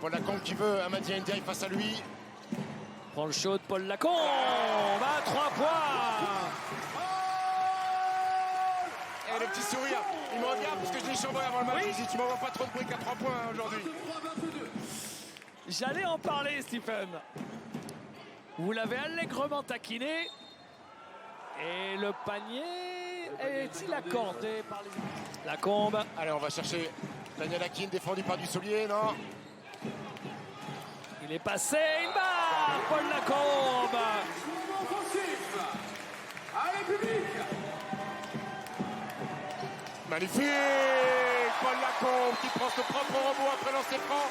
Paul Lacombe qui veut Amadi Ndiaye face à lui. Prend le show de Paul Lacombe à 3 points. Et le petit sourire, il me regarde parce que je l'ai chambré avant le match. Oui. Il dit tu m'envoies pas trop de briques à 3 points aujourd'hui. J'allais en parler, Stephen. Vous l'avez allègrement taquiné. Et le panier est-il accordé par les... Lacombe. Allez, on va chercher Daniel Akin, défendu par Dussolier, non? Il est passé, il bat Paul Lacombe. Allez, public! Magnifique! Paul Lacombe qui prend son propre robot après lancer franc.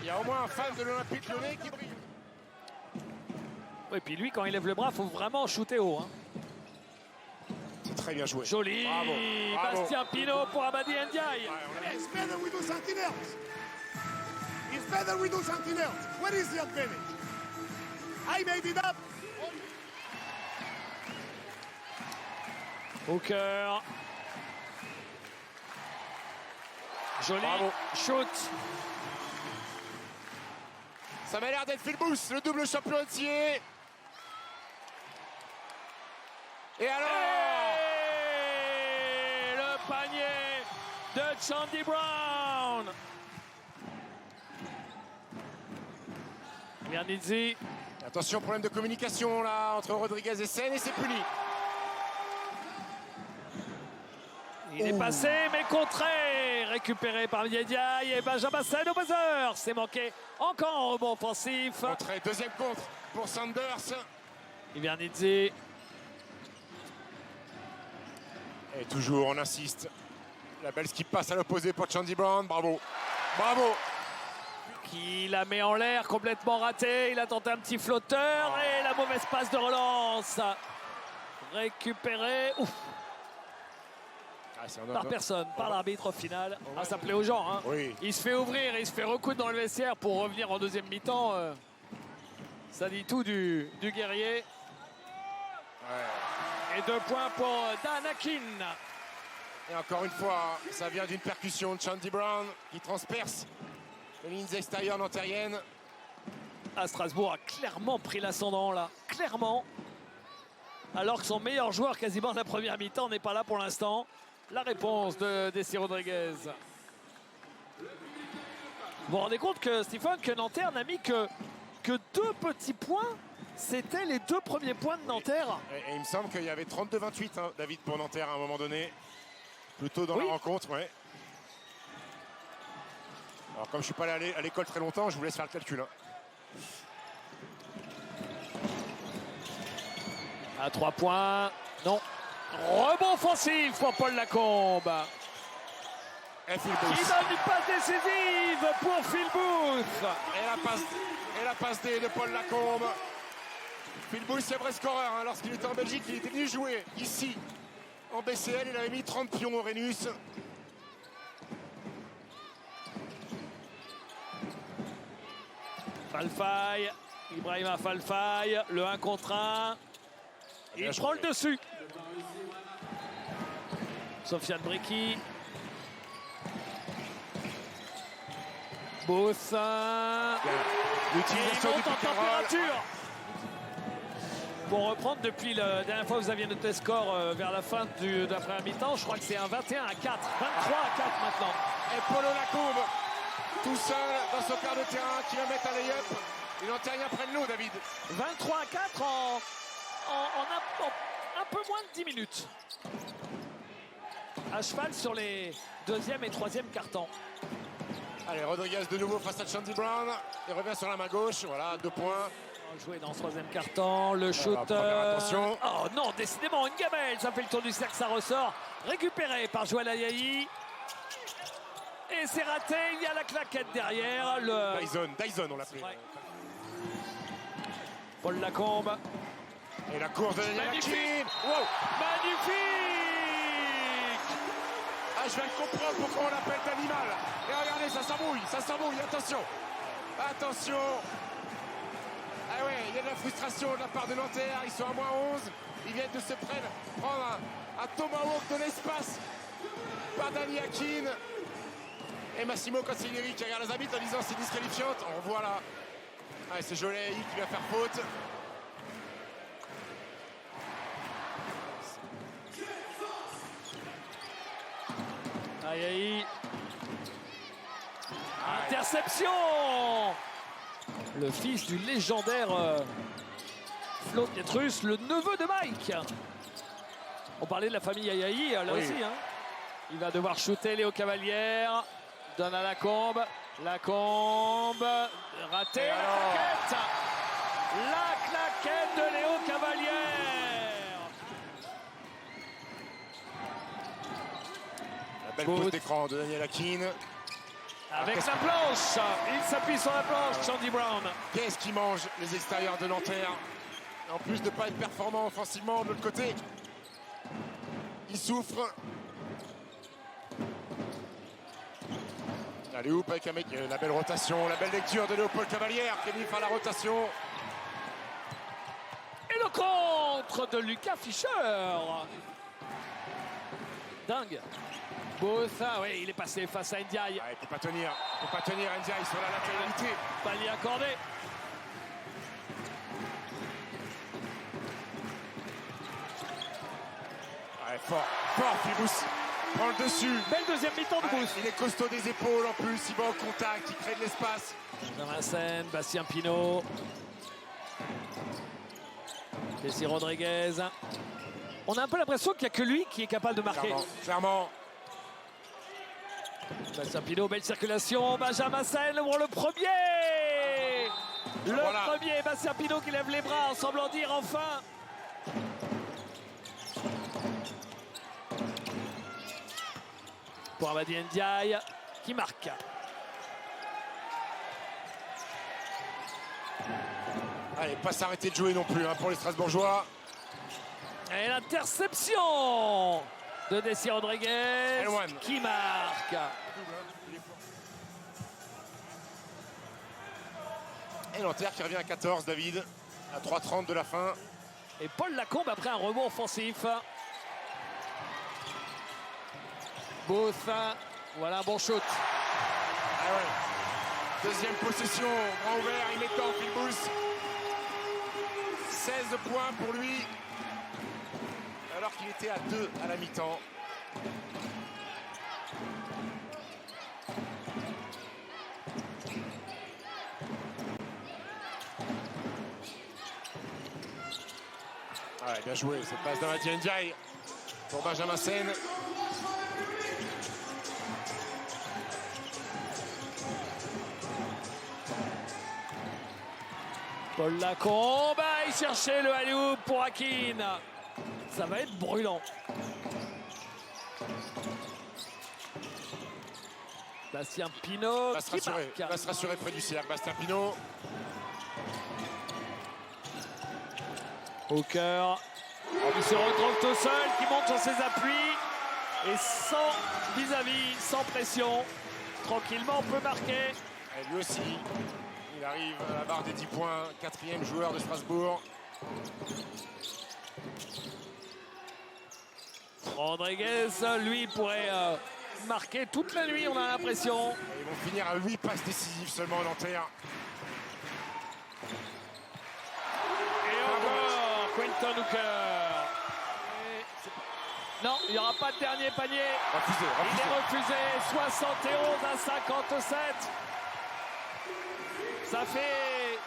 Il y a au moins un fan de l'Olympique Lyonnais qui brille. Et puis lui, quand il lève le bras, il faut vraiment shooter haut. Hein. C'est très bien joué. Joli. Bravo. Bastien Pinot pour Amadi Ndiaye. It's better we do something else. It's better we do something else. What is the advantage? I made it up. Au cœur. Joli. Bravo. Shoot. Ça m'a l'air d'être Phil Booth, le double champion entier. Et alors Et le panier de Chandy Brown. Mianizzi. Attention, problème de communication là entre Rodriguez et Sen et c'est puni. Il est passé, mais contré. Récupéré par Ndiaye et Benjamin Sen au buzzer. C'est manqué. Encore un rebond offensif. Entrée, deuxième contre pour Sanders. Mianizzi. Et toujours, on insiste. La belle skip passe à l'opposé pour Chandy Brown. Bravo. Bravo. Qui la met en l'air, complètement raté. Il a tenté un petit flotteur et la mauvaise passe de relance. Récupéré. Ouf. Ah, c'est un Par autre. personne, par l'arbitre au final. Ah, ça plaît aux gens. Hein. Oui. Il se fait ouvrir, il se fait recoudre dans le vestiaire pour revenir en deuxième mi-temps. Ça dit tout du guerrier. Ouais. Et 2 points pour Dan Akin. Et encore une fois, ça vient d'une percussion de Chandy Brown qui transperce les lignes extérieures nantériennes. À Strasbourg a clairement pris l'ascendant là. Clairement. Alors que son meilleur joueur quasiment de la première mi-temps n'est pas là pour l'instant. La réponse de Desi Rodriguez. Vous vous rendez compte que Stephen, que Nanterre n'a mis que 2 petits points. C'était les 2 premiers points de Nanterre. Et il me semble qu'il y avait 32-28, hein, David, pour Nanterre à un moment donné. Plutôt dans Oui. la rencontre, ouais. Alors comme je suis pas allé à l'école très longtemps, je vous laisse faire le calcul. Hein. À 3 points. Non. Rebond offensif pour Paul Lacombe. Et Phil Qui Booth. donne une passe décisive pour Phil Booth. Et la passe D de Paul Lacombe. Phil Booth, c'est vrai scoreur. Hein. Lorsqu'il était en Belgique, il était venu jouer ici. En BCL, il avait mis 30 pions au Rhenus. Falfaille. Ibrahima Falfaille. Le 1 contre 1. Il prend le dessus. Sofiane Bréqui. Booth. L'utilisation Il du monte en pick and roll. température. Pour reprendre, depuis la dernière fois que vous aviez noté le score vers la fin de la première mi-temps, je crois que c'est un 21-4, 23-4 maintenant. Et Paulo Lacombe, tout seul dans son quart de terrain, qui va mettre un lay-up. Les Nantériens prennent l'eau, David. 23-4 en un peu moins de 10 minutes. À cheval sur les deuxième et troisième cartons. Allez, Rodriguez de nouveau face à Chandy Brown. Il revient sur la main gauche. Voilà, 2 points. On va jouer dans ce troisième carton. Le shoot. première attention. Oh non, décidément, une gamelle. Ça fait le tour du cercle, ça ressort. Récupéré par Joël Ayayi. Et c'est raté. Il y a la claquette derrière. Dyson, on l'appelait. Ouais. Paul Lacombe. Et la course de Daniel Magnifique. Akin. Wow. Magnifique. Ah, je viens de comprendre pourquoi on l'appelle d'animal. Et regardez, ça s'embrouille, attention. Attention. Ah ouais, il y a de la frustration de la part de Nanterre. Ils sont à moins 11. Ils viennent de se prendre un tomahawk de l'espace par Dani Akin. Et Massimo Cancellieri qui regarde les arbitres en disant c'est disqualifiante. On revoit là. Ah, c'est Jolet qui va faire faute. Aïe aïe. Interception. Le fils du légendaire Flo Pietrus, le neveu de Mike. On parlait de la famille Ayayi, là Oui. aussi. Hein. Il va devoir shooter Léo Cavalière. Donne à Lacombe. Lacombe. Raté. Et La alors claquette. La claquette de Léo Cavalière. La belle Good. pause d'écran de Daniel Akin. Avec qu'est-ce la planche. Il s'appuie sur la planche, Chandy Brown. Qu'est-ce qui mange les extérieurs de Nanterre? En plus de ne pas être performant offensivement de l'autre côté, il souffre. Allez, hop, avec un mec, la belle rotation, la belle lecture de Léopold Cavalière qui est venu faire la rotation. Et le contre de Lucas Fischer. Dingue. Botha, oui, il est passé face à Ndiaye. Ah, il ne peut pas tenir. Il ne peut pas tenir Ndiaye sur la latéralité. Palier accordé. Ouais, fort, Philbous. Prend le dessus. Belle deuxième mi-temps de Ouais, Booth. il est costaud des épaules en plus. Il va au contact, il crée de l'espace. Benjamin Sen, Bastien Pinot. Jesse Rodriguez. On a un peu l'impression qu'il n'y a que lui qui est capable de marquer. Clairement. Bastien Pinot, belle circulation. Benjamin Sen pour le premier. Le Voilà. premier, Bastien Pinot qui lève les bras en semblant dire enfin. Pour Amadi Ndiaye qui marque. Allez, pas s'arrêter de jouer non plus pour les Strasbourgeois. Et l'interception de Jesse Rodriguez Elwan. qui marque. Et Nanterre qui revient à 14, David, à 3:30 de la fin. Et Paul Lacombe après un rebond offensif. Booth, voilà un bon shoot. Ah ouais. Deuxième possession, grand ouvert, il met dedans, Philbous. 16 points pour lui, alors qu'il était à 2 à la mi-temps. Ah ouais, bien joué, cette passe d'Amadi Ndiaye pour Benjamin Sen. Paul Lacombe, il cherchait le alley-oop pour Akin. Ça va être brûlant. Bastien Pinot Va se qui rassurer, marque. va se rassurer près du cercle. Bastien Pinot. Hooker, il se retrouve tout seul, qui monte sur ses appuis. Et sans vis-à-vis, sans pression, tranquillement, on peut marquer. Et lui aussi, il arrive à la barre des 10 points. 4e joueur de Strasbourg. Rodriguez, lui, pourrait marquer toute la nuit, on a l'impression. Et ils vont finir à 8 passes décisives seulement en Nanterre. Et encore, Quentin Hooker. Non, il n'y aura pas de dernier panier. Refusé, Il refusé. est refusé, 71 à 57. Ça fait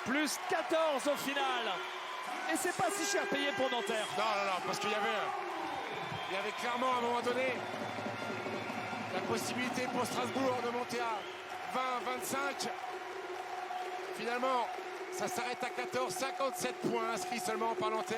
plus 14 au final. Et c'est pas si cher payé pour Nanterre. Non, parce qu'il y avait clairement à un moment donné la possibilité pour Strasbourg de monter à 20-25. Finalement, ça s'arrête à 14, 57 points inscrits seulement par Nanterre.